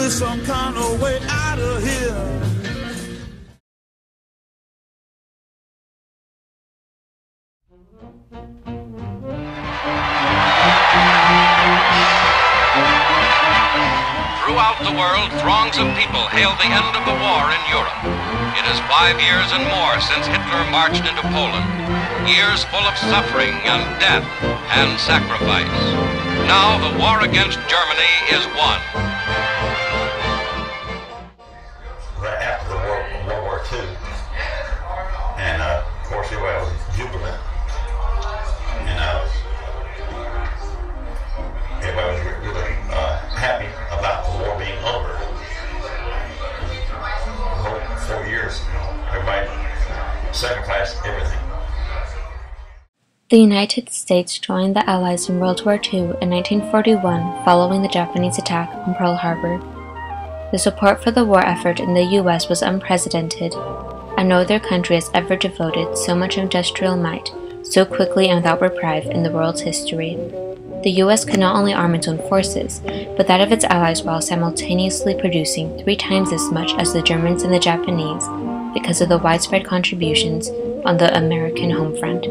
me some kind of way out of here. Throughout the world, throngs of people hail the end of the war in Europe. It is 5 years and more since Hitler marched into Poland. Years full of suffering and death and sacrifice. Now the war against Germany is won. Right after the World War II, and of course everybody was jubilant, and everybody was really happy about the war being over. The whole 4 years, everybody sacrificed everything. The United States joined the Allies in World War II in 1941 following the Japanese attack on Pearl Harbor. The support for the war effort in the U.S. was unprecedented, and no other country has ever devoted so much industrial might so quickly and without reprieve in the world's history. The U.S. could not only arm its own forces, but that of its allies while simultaneously producing 3 times as much as the Germans and the Japanese because of the widespread contributions on the American home front.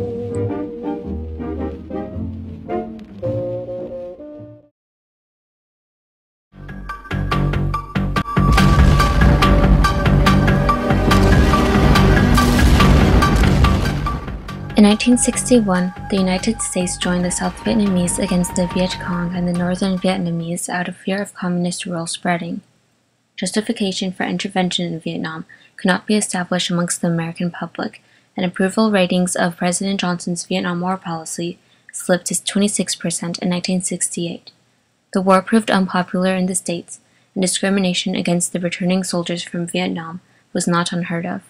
In 1961, the United States joined the South Vietnamese against the Viet Cong and the Northern Vietnamese out of fear of communist rule spreading. Justification for intervention in Vietnam could not be established amongst the American public, and approval ratings of President Johnson's Vietnam War policy slipped to 26% in 1968. The war proved unpopular in the States, and discrimination against the returning soldiers from Vietnam was not unheard of.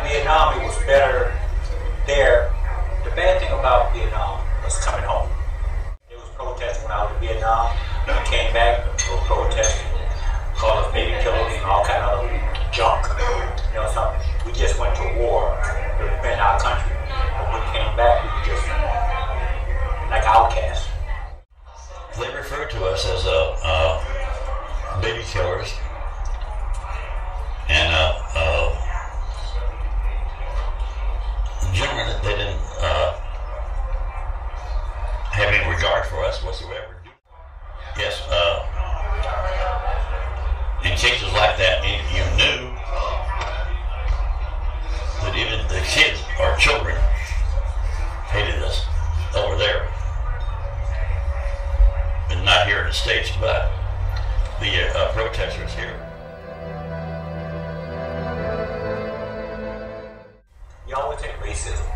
Vietnam, it was better there. The bad thing about Vietnam was coming home. It was protesting when I was in Vietnam. When I came back, it was protesting, called us baby killers and all kind of junk. You know something? We just went to war to defend our country. But when we came back, we were just like outcasts. They referred to us as baby killers, and generally, they didn't have any regard for us whatsoever. Yes, in cases like that, you knew that even the kids or children hated us over there. And not here in the States, but the protesters here. You always take racism,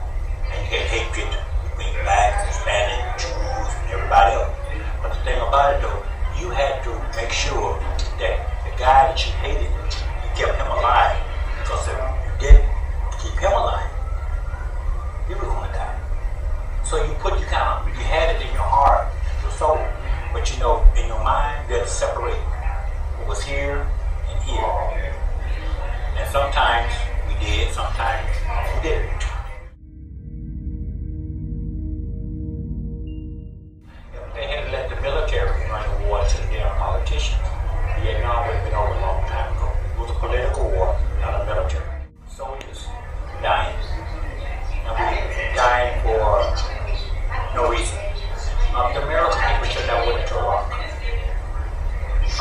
and you get hatred between blacks, Hispanic, Jews, and everybody else. But the thing about it though, you had to make sure that the guy that you hated, you kept him alive. Because if you didn't keep him alive, you were going to die. So you had it in your heart, your soul. But you know, in your mind, you had to separate what was here and here. And sometimes we did, sometimes we didn't. If they had let the military run the war to the damn politicians, Vietnam would have been over a long time ago. It was a political war, not a military. Soldiers dying. And we dying for no reason. The American people should have went into Iraq.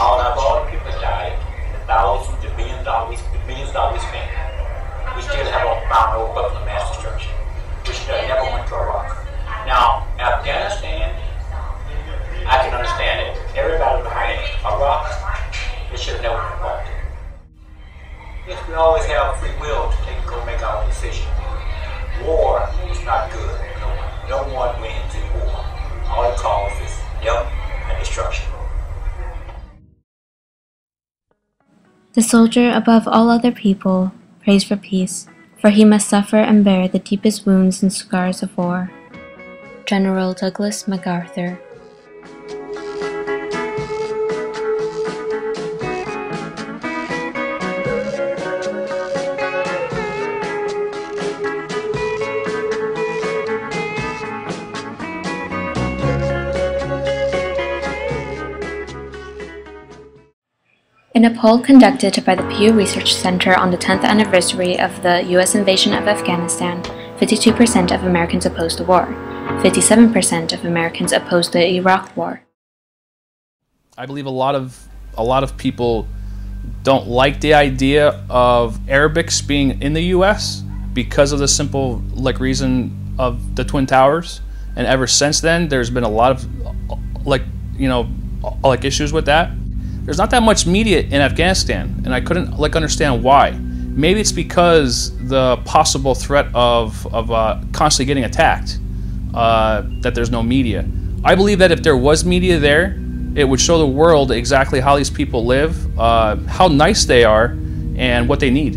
All the people died, the thousands, the millions of dollars spent. We still haven't found no weapons of mass destruction. We should have never went to Iraq. Now, Afghanistan, I can understand it. Everybody behind it. Iraq, they should have never been involved. Yes, we always have free will to go make our decision. War is not good. No one wins in war. All it causes is death and destruction. The soldier, above all other people, prays for peace, for he must suffer and bear the deepest wounds and scars of war. General Douglas MacArthur. In a poll conducted by the Pew Research Center on the 10th anniversary of the U.S. invasion of Afghanistan, 52% of Americans opposed the war. 57% of Americans opposed the Iraq War. I believe a lot of people don't like the idea of Arabics being in the U.S. because of the simple reason of the Twin Towers, and ever since then there's been a lot of issues with that. There's not that much media in Afghanistan, and I couldn't understand why. Maybe it's because the possible threat of constantly getting attacked, that there's no media. I believe that if there was media there, it would show the world exactly how these people live, how nice they are, and what they need.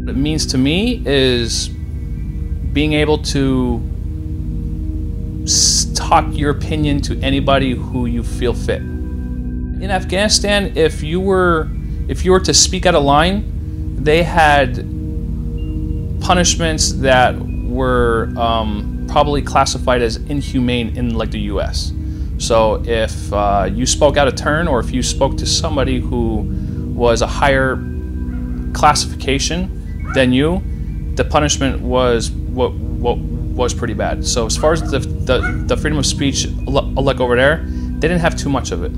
What it means to me is being able to talk your opinion to anybody who you feel fit. In Afghanistan, if you were to speak out of line, they had punishments that were probably classified as inhumane in the U.S. So if you spoke out of turn, or if you spoke to somebody who was a higher classification than you, the punishment was pretty bad. So as far as the freedom of speech, over there, they didn't have too much of it.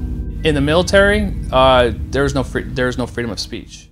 In the military, there is no freedom of speech.